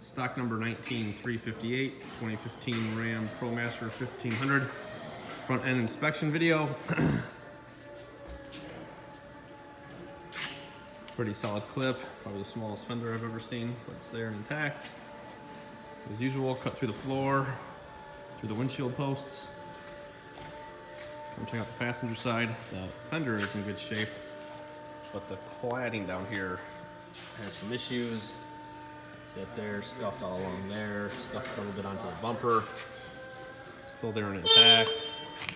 Stock number 19358, 2015 Ram Promaster 1500. Front end inspection video. Pretty solid clip, probably the smallest fender I've ever seen, but it's there and intact. As usual, cut through the floor, through the windshield posts. Come check out the passenger side. The fender is in good shape, but the cladding down here has some issues. See it there, scuffed all along there, scuffed a little bit onto the bumper. Still there and intact.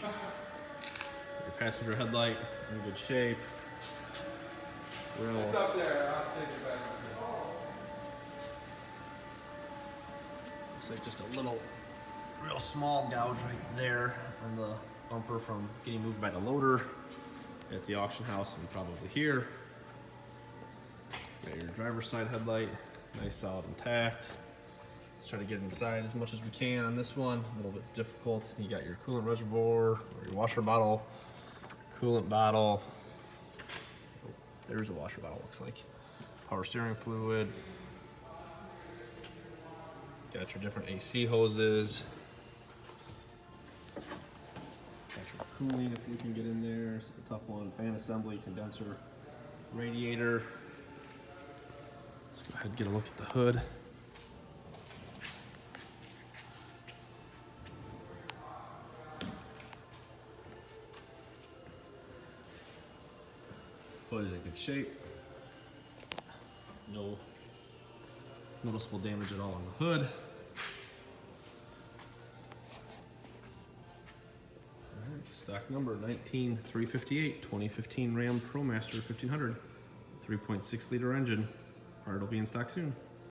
Your passenger headlight in good shape. It's up there. I'll take it back. Looks like just a little, real small gouge right there on the bumper from getting moved by the loader at the auction house and probably here. Got your driver's side headlight, nice solid intact. Let's try to get inside as much as we can on this one. A little bit difficult. You got your coolant reservoir or your washer bottle, coolant bottle. There's a washer bottle, looks like. Power steering fluid. Got your different AC hoses. Got your cooling if you can get in there. It's a tough one. Fan assembly, condenser, radiator. Let's go ahead and get a look at the hood. Hood is in good shape. No noticeable damage at all on the hood. All right, stock number 19358, 2015 Ram Promaster 1500, 3.6 liter engine. Part will be in stock soon.